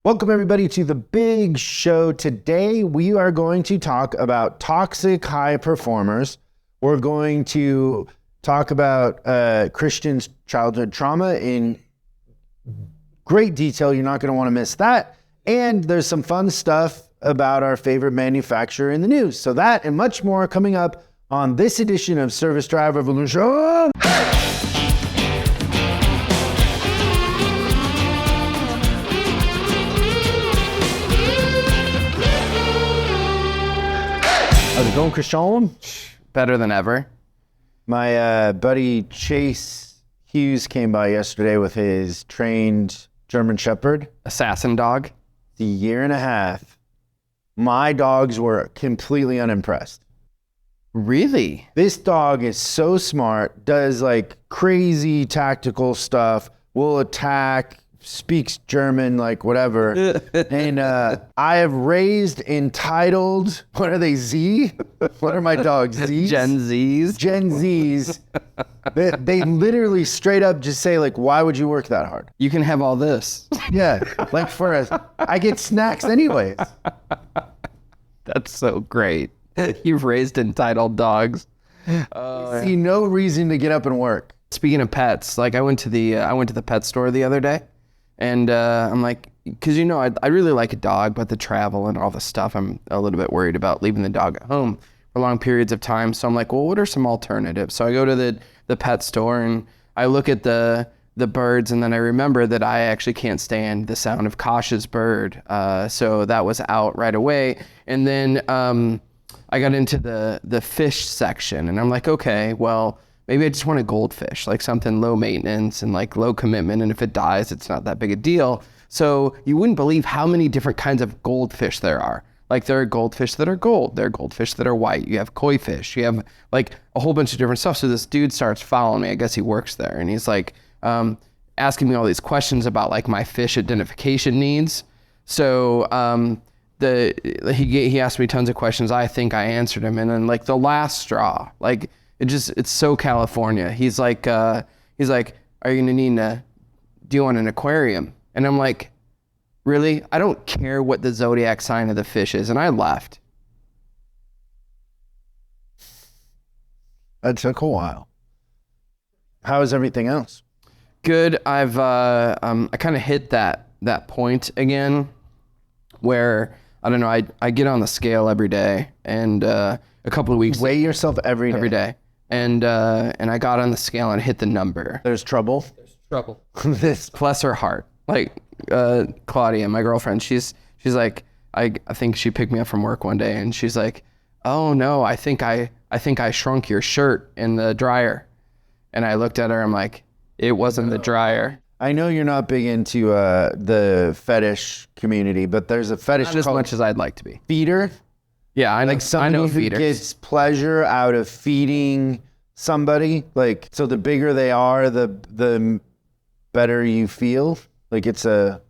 Welcome everybody to the big show. Today we are going to talk about toxic high performers. We're going to talk about Christian's childhood trauma in great detail. You're not going to want to miss that. And there's some fun stuff about our favorite manufacturer in the news. So that and much more coming up on this edition of Service Drive Revolution. How's it going, Christian? Better than ever. My buddy Chase Hughes came by yesterday with his trained German Shepherd. Assassin dog. The year and a half. My dogs were completely unimpressed. Really? This dog is so smart, does like crazy tactical stuff, will attack, speaks German, like whatever. And I have raised entitled, what are they, Z? What are my dogs, Z's? Gen Zs. Gen Zs. They literally straight up just say like, why would you work that hard? You can have all this. Yeah, like I get snacks anyways. That's so great. You've raised entitled dogs. See no reason to get up and work. Speaking of pets, like I went to the pet store the other day. And I'm like, because I really like a dog, but the travel and all the stuff, I'm a little bit worried about leaving the dog at home for long periods of time. So I'm like, well, what are some alternatives? So I go to the pet store and I look at the birds, and then I remember that I actually can't stand the sound of Kasha's bird. So that was out right away. And then I got into the fish section, and I'm like, okay, well, maybe I just want a goldfish, like something low maintenance and like low commitment. And if it dies, it's not that big a deal. So you wouldn't believe how many different kinds of goldfish there are. Like there are goldfish that are gold. There are goldfish that are white. You have koi fish. You have like a whole bunch of different stuff. So this dude starts following me. I guess he works there. And he's like asking me all these questions about like my fish identification needs. So he asked me tons of questions. I think I answered him. And then like the last straw, like, it's so California. He's like, are you gonna do you want an aquarium? And I'm like, really? I don't care what the zodiac sign of the fish is. And I left. That took a while. How is everything else? Good. I kind of hit that point again where, I don't know, I get on the scale every day, and a couple of weeks. Weigh yourself every day. And I got on the scale and hit the number. There's trouble. Bless her heart. Like Claudia, my girlfriend, she's like, I think she picked me up from work one day, and she's like, oh no, I think I shrunk your shirt in the dryer. And I looked at her, I'm like, it wasn't the dryer. I know you're not big into the fetish community, but there's a fetish not as much as I'd like to be. Feeder. Yeah, I know. Like somebody who gets pleasure out of feeding somebody. Like, so the bigger they are, the better you feel. Like it's a.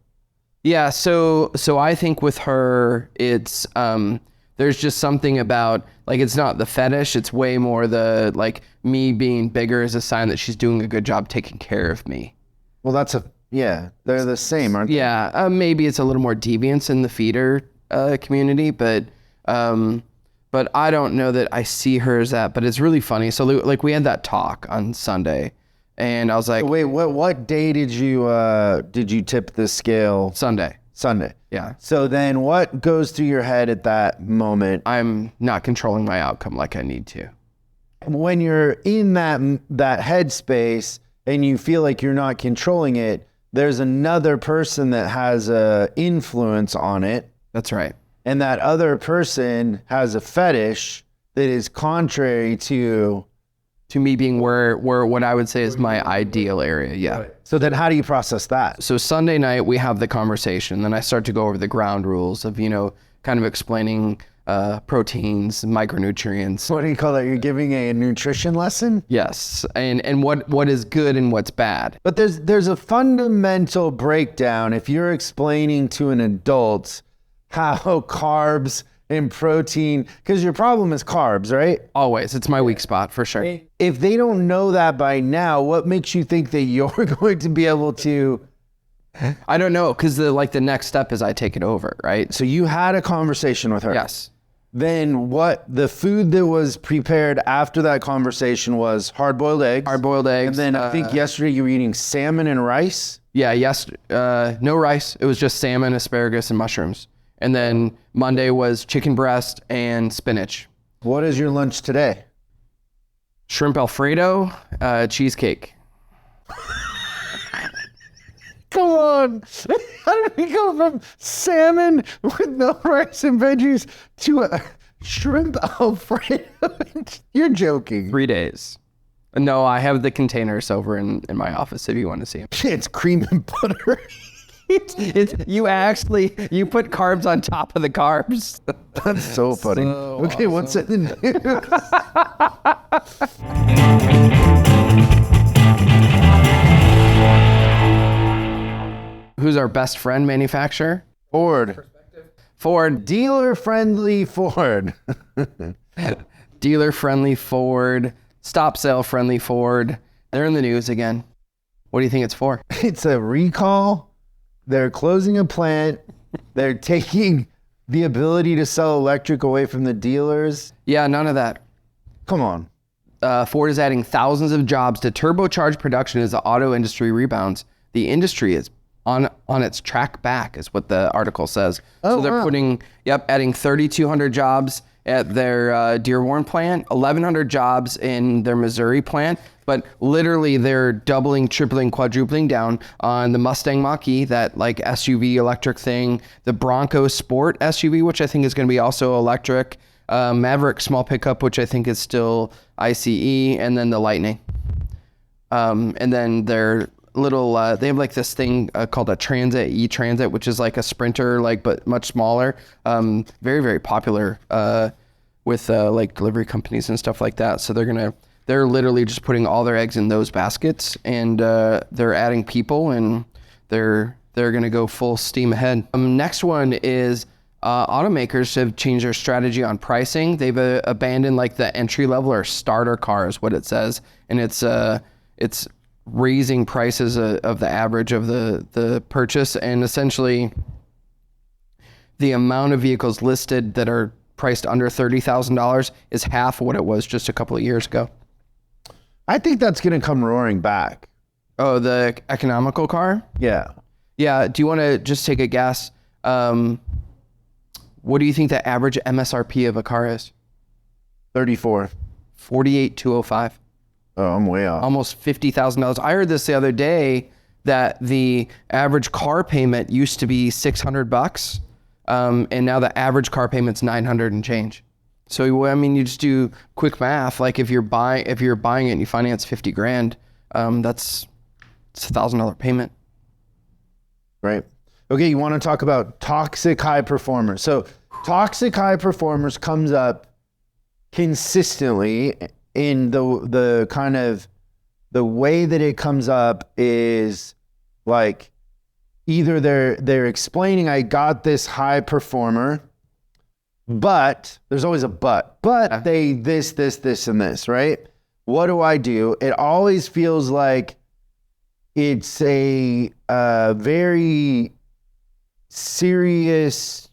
Yeah. So I think with her, it's there's just something about like it's not the fetish. It's way more the like me being bigger is a sign that she's doing a good job taking care of me. Well, they're the same, aren't they? Yeah. Maybe it's a little more deviance in the feeder community, but I don't know that I see her as that, but it's really funny. So like we had that talk on Sunday, and I was like, wait, what day did you tip the scale? Sunday. Yeah. So then what goes through your head at that moment? I'm not controlling my outcome like I need to. When you're in that headspace and you feel like you're not controlling it, there's another person that has a influence on it. That's right. And that other person has a fetish that is contrary to me being where what I would say is my ideal area. Yeah. Right. So then how do you process that? So Sunday night we have the conversation, then I start to go over the ground rules of, kind of explaining proteins, micronutrients. What do you call that? You're giving a nutrition lesson? Yes. And what is good and what's bad. But there's a fundamental breakdown if you're explaining to an adult how carbs and protein, because your problem is carbs, right? Always. It's my weak spot for sure. If they don't know that by now, what makes you think that you're going to be able to I don't know, because the next step is I take it over, right? So you had a conversation with her. Yes. Then what the food that was prepared after that conversation was hard-boiled eggs. Hard-boiled eggs. And then I think yesterday you were eating salmon and rice. Yeah, no rice. It was just salmon, asparagus, and mushrooms. And then Monday was chicken breast and spinach. What is your lunch today? Shrimp Alfredo, cheesecake. Come on. How did we go from salmon with no rice and veggies to a shrimp Alfredo? You're joking. 3 days. No, I have the containers over in my office if you want to see them. It's cream and butter. You put carbs on top of the carbs. That's so funny. Okay, what's in the news? Who's our best friend manufacturer? Ford. Ford. Dealer-friendly Ford. Dealer-friendly Ford. Stop sale-friendly Ford. They're in the news again. What do you think it's for? It's a recall. They're closing a plant. They're taking the ability to sell electric away from the dealers. Yeah, none of that. Come on. Ford is adding thousands of jobs to turbocharge production as the auto industry rebounds. The industry is on its track back, is what the article says. So they're adding 3,200 jobs at their Dearborn plant, 1,100 jobs in their Missouri plant, but literally they're doubling, tripling, quadrupling down on the Mustang Mach-E, that like SUV electric thing, the Bronco Sport SUV, which I think is going to be also electric, Maverick small pickup, which I think is still ICE, and then the Lightning. And then their little, they have like this thing called a Transit, E-Transit, which is like a Sprinter, like, but much smaller. Very, very popular with like delivery companies and stuff like that. So they're literally just putting all their eggs in those baskets, and they're adding people, and they're gonna go full steam ahead. Next one is automakers have changed their strategy on pricing. They've abandoned like the entry level or starter car is what it says, and it's raising prices of the average of the purchase, and essentially the amount of vehicles listed that are priced under $30,000 is half what it was just a couple of years ago. I think that's going to come roaring back. Oh, the economical car? Yeah. Yeah. Do you want to just take a guess? What do you think the average MSRP of a car is? 34. 48,205. Oh, I'm way off. Almost $50,000. I heard this the other day that the average car payment used to be $600, and now the average car payment's $900 and change. So I mean, you just do quick math. Like if you're buying it and you finance $50,000, it's $1,000 payment. Right. Okay, you want to talk about toxic high performers. So toxic high performers comes up consistently in the kind of the way that it comes up is like either they're explaining I got this high performer, but there's always a but they this and this, right? What do I do? It always feels like it's a very serious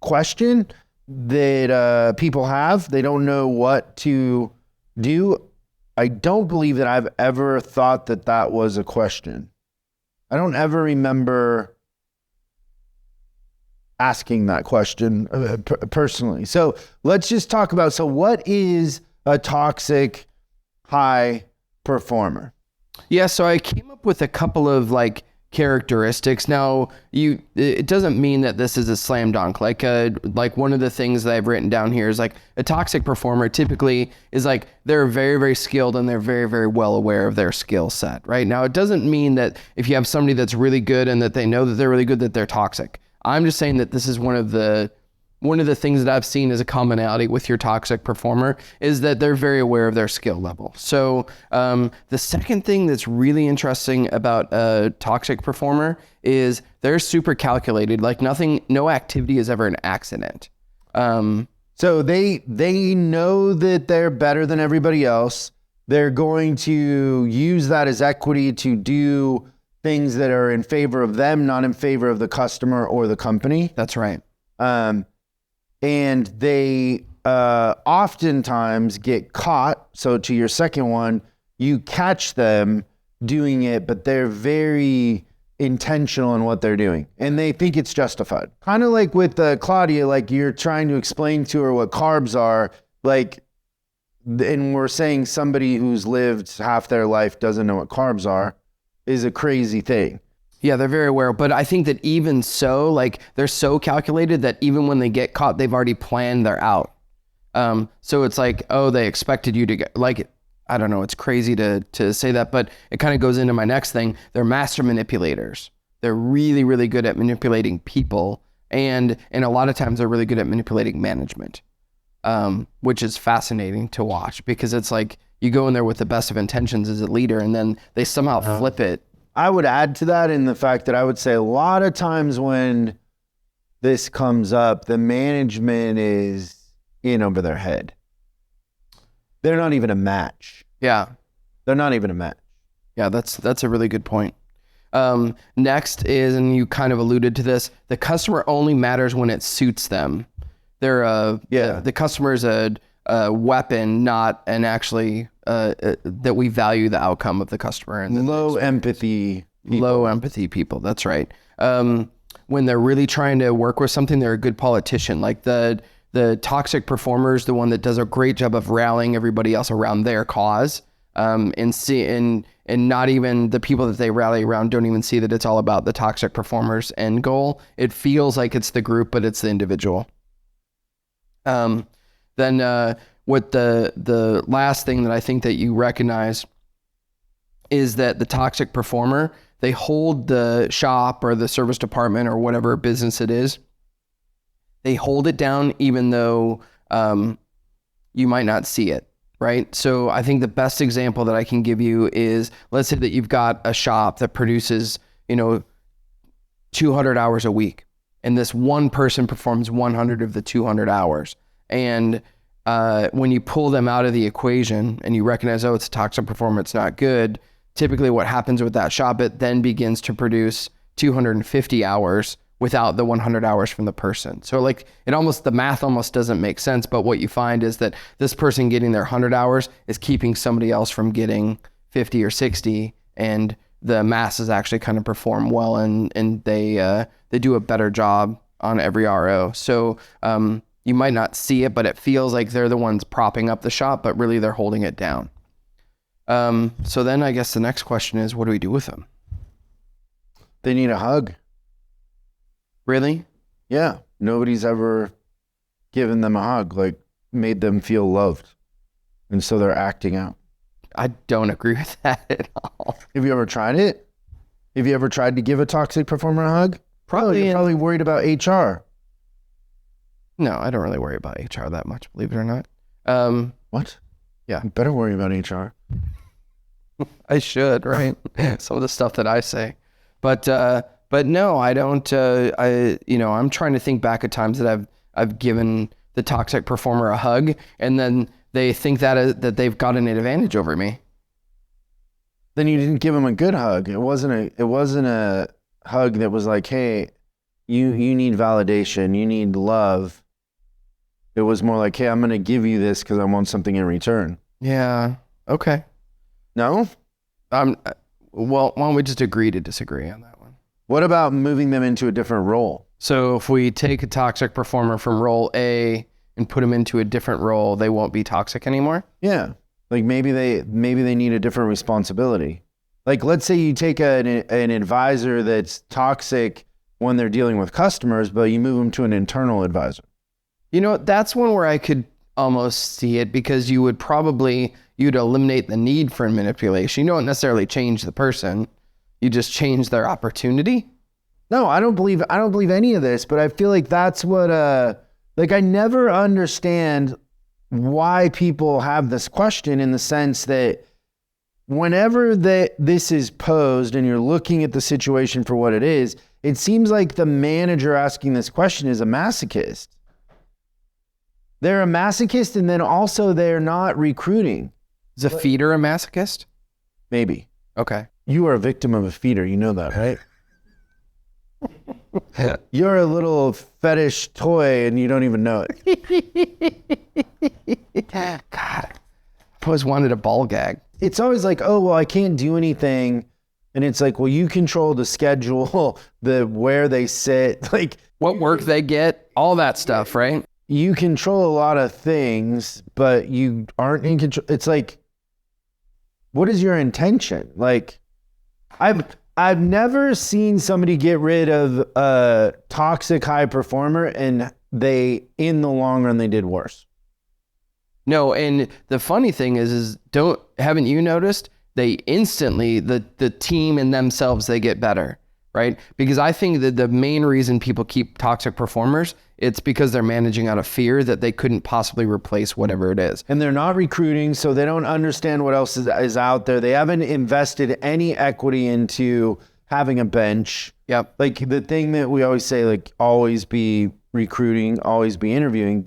question that people have. They don't know what to do. I don't believe that I've ever thought that was a question. I don't ever remember asking that question personally. So let's just talk about, so what is a toxic high performer? Yeah, so I came up with a couple of like characteristics. Now, it doesn't mean that this is a slam dunk. Like one of the things that I've written down here is like a toxic performer typically is like they're very, very skilled and they're very, very well aware of their skill set, right? Now, it doesn't mean that if you have somebody that's really good and that they know that they're really good, that they're toxic. I'm just saying that this is one of the things that I've seen as a commonality with your toxic performer is that they're very aware of their skill level. So the second thing that's really interesting about a toxic performer is they're super calculated. Like no activity is ever an accident. So they know that they're better than everybody else. They're going to use that as equity to do things that are in favor of them, not in favor of the customer or the company. That's right. And they oftentimes get caught. So to your second one, you catch them doing it, but they're very intentional in what they're doing and they think it's justified. Kind of like with Claudia, like you're trying to explain to her what carbs are, like, and we're saying somebody who's lived half their life doesn't know what carbs are is a crazy thing. Yeah, they're very aware, but I think that even so, like they're so calculated that even when they get caught, they've already planned their out. So it's like, oh, they expected you to get, like, I don't know, it's crazy to say that, but it kind of goes into my next thing. They're master manipulators. They're really, really good at manipulating people. And a lot of times they're really good at manipulating management, which is fascinating to watch because it's like you go in there with the best of intentions as a leader and then they somehow flip it. I would add to that in the fact that I would say a lot of times when this comes up, the management is in over their head. They're not even a match. Yeah. They're not even a match. Yeah, that's a really good point. Next is, and you kind of alluded to this, the customer only matters when it suits them. The customer is a weapon, not an actually that we value the outcome of the customer. And low empathy people. That's right. When they're really trying to work with something, they're a good politician. Like the toxic performer is the one that does a great job of rallying everybody else around their cause. And not even the people that they rally around don't even see that it's all about the toxic performer's end goal. It feels like it's the group, but it's the individual. Then what the last thing that I think that you recognize is that the toxic performer, they hold the shop or the service department or whatever business it is. They hold it down even though you might not see it, right? So I think the best example that I can give you is, let's say that you've got a shop that produces, 200 hours a week, and this one person performs 100 of the 200 hours. And when you pull them out of the equation and you recognize, oh, it's a toxic performer, it's not good, typically what happens with that shop, it then begins to produce 250 hours without the 100 hours from the person. So like the math almost doesn't make sense, but what you find is that this person getting their 100 hours is keeping somebody else from getting 50 or 60, and the masses actually kind of perform well and they do a better job on every RO. So you might not see it, but it feels like they're the ones propping up the shop, but really they're holding it down. So then I guess the next question is, what do we do with them? They need a hug. Really? Yeah. Nobody's ever given them a hug, like made them feel loved. And so they're acting out. I don't agree with that at all. Have you ever tried it? Have you ever tried to give a toxic performer a hug? You're probably worried about HR. No, I don't really worry about HR that much, believe it or not. What? Yeah. You better worry about HR. I should, right? Some of the stuff that I say. But no, I don't. I'm trying to think back at times that I've given the toxic performer a hug, and then they think that they've got an advantage over me. Then you didn't give them a good hug. It wasn't a hug that was like, hey, you need validation, you need love. It was more like, hey, I'm going to give you this because I want something in return. Yeah. Okay. No? Well, why don't we just agree to disagree on that one? What about moving them into a different role? So if we take a toxic performer from role A and put them into a different role, they won't be toxic anymore? Yeah. Like maybe they need a different responsibility. Like let's say you take an advisor that's toxic when they're dealing with customers, but you move them to an internal advisor. That's one where I could almost see it, because you'd eliminate the need for manipulation. You don't necessarily change the person. You just change their opportunity. No, I don't believe any of this, but I feel like that's what, I never understand why people have this question, in the sense that whenever this is posed and you're looking at the situation for what it is, it seems like the manager asking this question is a masochist. They're a masochist, and then also they're not recruiting. Is a feeder a masochist? Maybe. Okay. You are a victim of a feeder. You know that, right? You're a little fetish toy and you don't even know it. God, I always wanted a ball gag. It's always like, oh, well, I can't do anything. And it's like, well, you control the schedule, where they sit, like What work they get, all that stuff, right? you control a lot of things, but you aren't in control. It's like, what is your intention? Like, I've never seen somebody get rid of a toxic high performer and in the long run, they did worse. No, and the funny thing is haven't you noticed they instantly, the team and themselves, they get better, right? Because I think that the main reason people keep toxic performers, it's because they're managing out of fear that they couldn't possibly replace whatever it is. And they're not recruiting, so they don't understand what else is out there. They haven't invested any equity into having a bench. Yep. Like the thing that we always say, like always be recruiting, always be interviewing.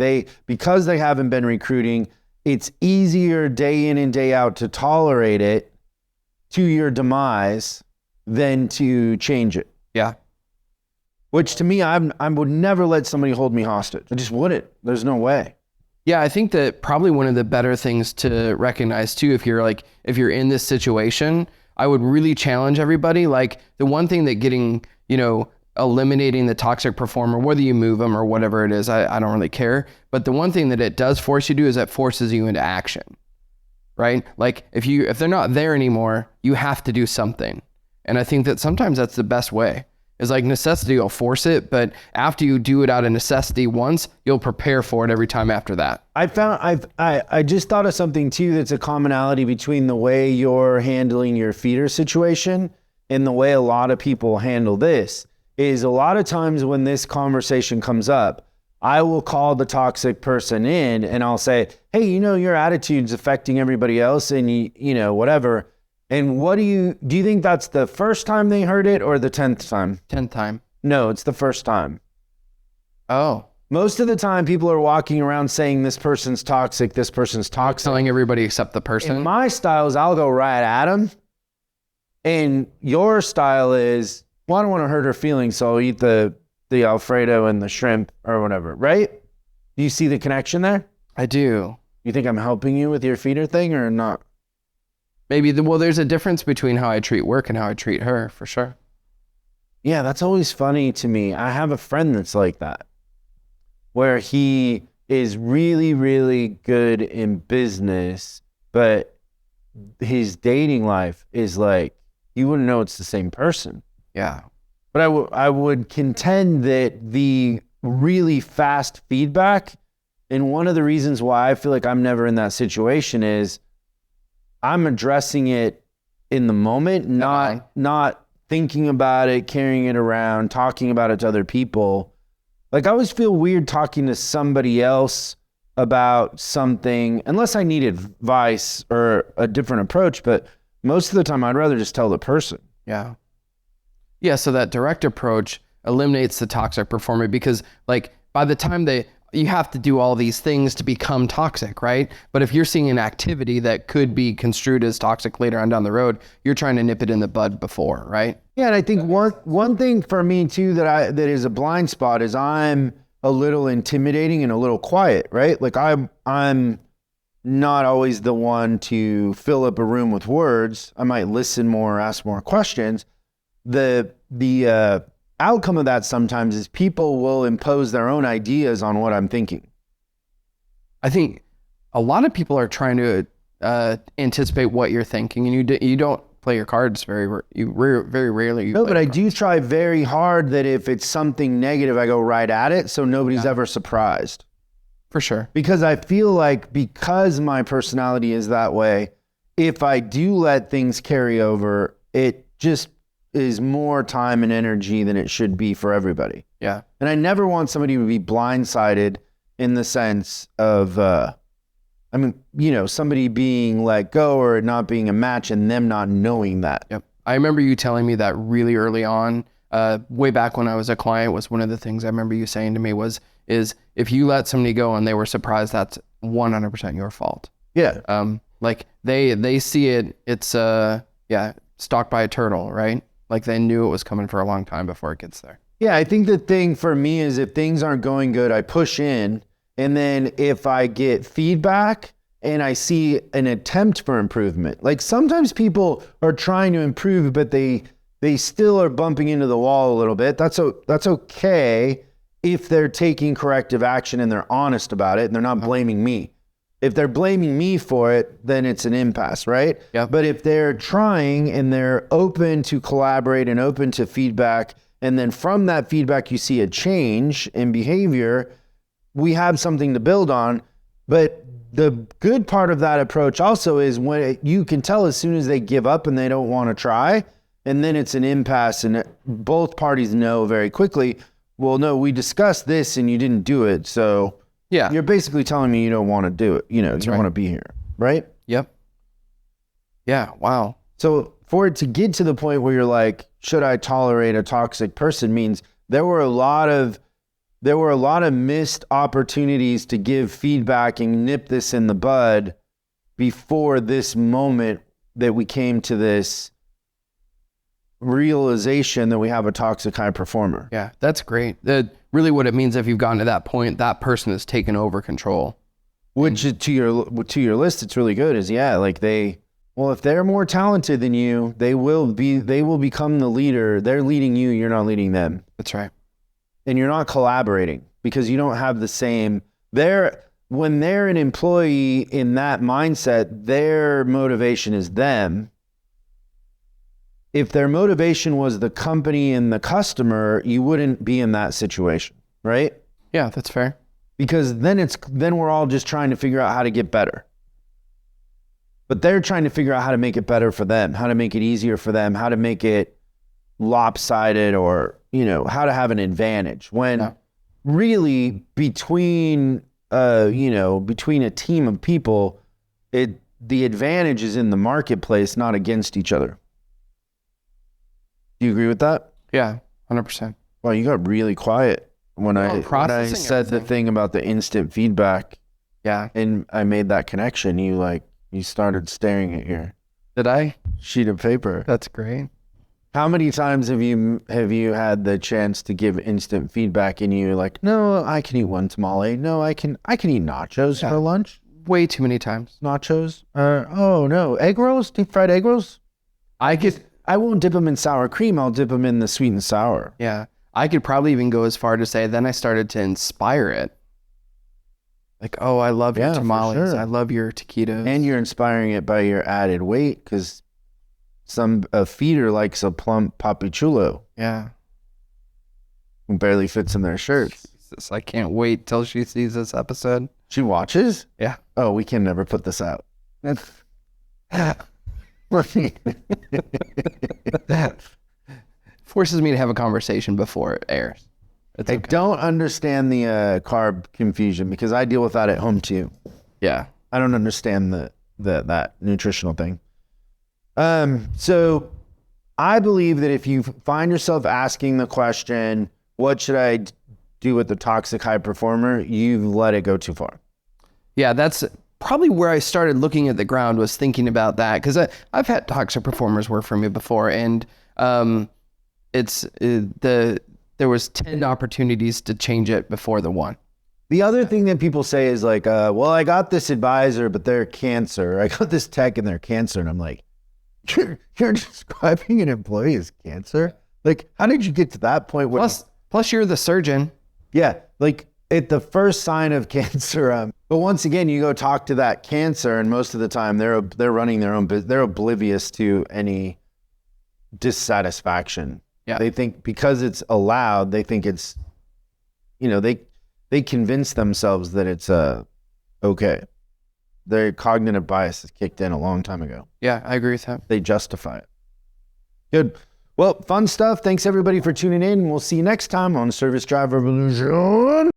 Because they haven't been recruiting, it's easier day in and day out to tolerate it to your demise than to change it. Yeah. Which to me, I would never let somebody hold me hostage. I just wouldn't. There's no way. Yeah, I think that probably one of the better things to recognize too, if you're in this situation, I would really challenge everybody. Like the one thing that eliminating the toxic performer, whether you move them or whatever it is, I don't really care. But the one thing that it does force you to do is that forces you into action, right? Like if they're not there anymore, you have to do something. And I think that sometimes that's the best way. Is like necessity will force it, but after you do it out of necessity once, you'll prepare for it every time after that. I just thought of something too that's a commonality between the way you're handling your feeder situation and the way a lot of people handle this is a lot of times when this conversation comes up, I will call the toxic person in and I'll say, hey, your attitude's affecting everybody else and you whatever. And do you think that's the first time they heard it or the 10th time? 10th time. No, it's the first time. Oh. Most of the time people are walking around saying this person's toxic, this person's toxic. Telling everybody except the person. And my style is I'll go right at them. And your style is, well, I don't want to hurt her feelings, so I'll eat the Alfredo and the shrimp or whatever, right? Do you see the connection there? I do. You think I'm helping you with your feeder thing or not? Maybe, there's a difference between how I treat work and how I treat her, for sure. Yeah, that's always funny to me. I have a friend that's like that, where he is really, really good in business, but his dating life is like, you wouldn't know it's the same person. Yeah. But I would contend that the really fast feedback, and one of the reasons why I feel like I'm never in that situation is I'm addressing it in the moment, not thinking about it, carrying it around, talking about it to other people. Like I always feel weird talking to somebody else about something, unless I need advice or a different approach, but most of the time I'd rather just tell the person. Yeah. Yeah, so that direct approach eliminates the toxic performer because like by the time you have to do all these things to become toxic, right? But if you're seeing an activity that could be construed as toxic later on down the road, you're trying to nip it in the bud before, right? Yeah, and I think one thing for me too that is a blind spot is I'm a little intimidating and a little quiet, right? Like I'm not always the one to fill up a room with words. I might listen more, ask more questions. The outcome of that sometimes is people will impose their own ideas on what I'm thinking. I think a lot of people are trying to anticipate what you're thinking, and you don't play your cards very rarely. No, but I do try very hard that if it's something negative, I go right at it, so nobody's ever surprised. For sure. Because I feel like because my personality is that way, if I do let things carry over, it just is more time and energy than it should be for everybody. Yeah. And I never want somebody to be blindsided in the sense of, somebody being let go or not being a match and them not knowing that. Yep. I remember you telling me that really early on, way back when I was a client, was one of the things I remember you saying to me is if you let somebody go and they were surprised, that's 100% your fault. Yeah. Like they see it, it's stalked by a turtle, right? Like they knew it was coming for a long time before it gets there. Yeah, I think the thing for me is if things aren't going good, I push in. And then if I get feedback and I see an attempt for improvement, like sometimes people are trying to improve, but they still are bumping into the wall a little bit. That's okay if they're taking corrective action and they're honest about it and they're not blaming me. If they're blaming me for it, then it's an impasse, right? Yeah. But if they're trying and they're open to collaborate and open to feedback, and then from that feedback you see a change in behavior, we have something to build on. But the good part of that approach also is when you can tell as soon as they give up and they don't want to try, and then it's an impasse and both parties know very quickly, well, no, we discussed this and you didn't do it. So Yeah. you're basically telling me you don't want to do it. You know, you don't want to be here, right? Yep. Yeah. Wow. So for it to get to the point where you're like, should I tolerate a toxic person, means there were a lot of missed opportunities to give feedback and nip this in the bud before this moment that we came to this realization that we have a toxic high performer. Yeah, that's great. Really what it means, if you've gotten to that point, that person has taken over control. Which to your list, it's really good. Is if they're more talented than you, they will become the leader. They're leading you, you're not leading them. That's right. And you're not collaborating because you don't have the same. When they're an employee in that mindset, their motivation is them. If their motivation was the company and the customer, you wouldn't be in that situation, right? Yeah, that's fair. Because then we're all just trying to figure out how to get better. But they're trying to figure out how to make it better for them, how to make it easier for them, how to make it lopsided, or, how to have an advantage. When really between a team of people, the advantage is in the marketplace, not against each other. Do you agree with that? Yeah, 100%. Well, you got really quiet when I said the thing about the instant feedback. Yeah. And I made that connection. You started staring at your Did I? sheet of paper. That's great. How many times have you had the chance to give instant feedback and you're like, no, I can eat one tamale. No, I can eat nachos for lunch. Way too many times. Nachos. Oh no, egg rolls, deep fried egg rolls. I won't dip them in sour cream. I'll dip them in the sweet and sour. Yeah. I could probably even go as far to say, then I started to inspire it. Like, oh, I love your tamales. Sure. I love your taquitos. And you're inspiring it by your added weight, because a feeder likes a plump papi chulo. Yeah. Who barely fits in their shirts. Jesus, I can't wait till she sees this episode. She watches? Yeah. Oh, we can never put this out. Forces me to have a conversation before it airs. I don't understand the carb confusion, because I deal with that at home too. Yeah. I don't understand that nutritional thing. So I believe that if you find yourself asking the question, what should I do with the toxic high performer, you've let it go too far. Yeah, that's probably where I started looking at the ground, was thinking about that, because I've had toxic performers work for me before, and there was 10 opportunities to change it before the one. The other thing that people say is like, well, I got this advisor, but they're cancer. I got this tech and they're cancer. And I'm like, you're describing an employee as cancer? Like, how did you get to that point? Where Plus you're the surgeon. Yeah. Like at the first sign of cancer. But once again, you go talk to that cancer, and most of the time they're running their own business. They're oblivious to any dissatisfaction. Yeah. They think because it's allowed, they think it's, they convince themselves that it's okay. Their cognitive bias has kicked in a long time ago. Yeah, I agree with that. They justify it. Good. Well, fun stuff. Thanks everybody for tuning in. We'll see you next time on Service Drive Revolution.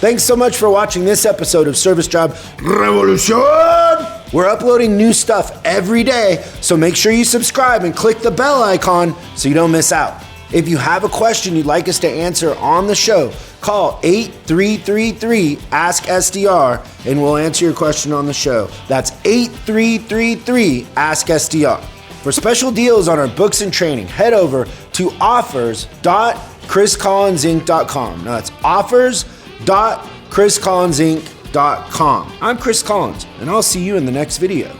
Thanks so much for watching this episode of Service Drive Revolution. We're uploading new stuff every day, so make sure you subscribe and click the bell icon so you don't miss out. If you have a question you'd like us to answer on the show, call 8333-ASK-SDR and we'll answer your question on the show. That's 8333-ASK-SDR. For special deals on our books and training, head over to offers.chriscollinsinc.com. Now that's offers.chriscollinsinc.com. I'm Chris Collins, and I'll see you in the next video.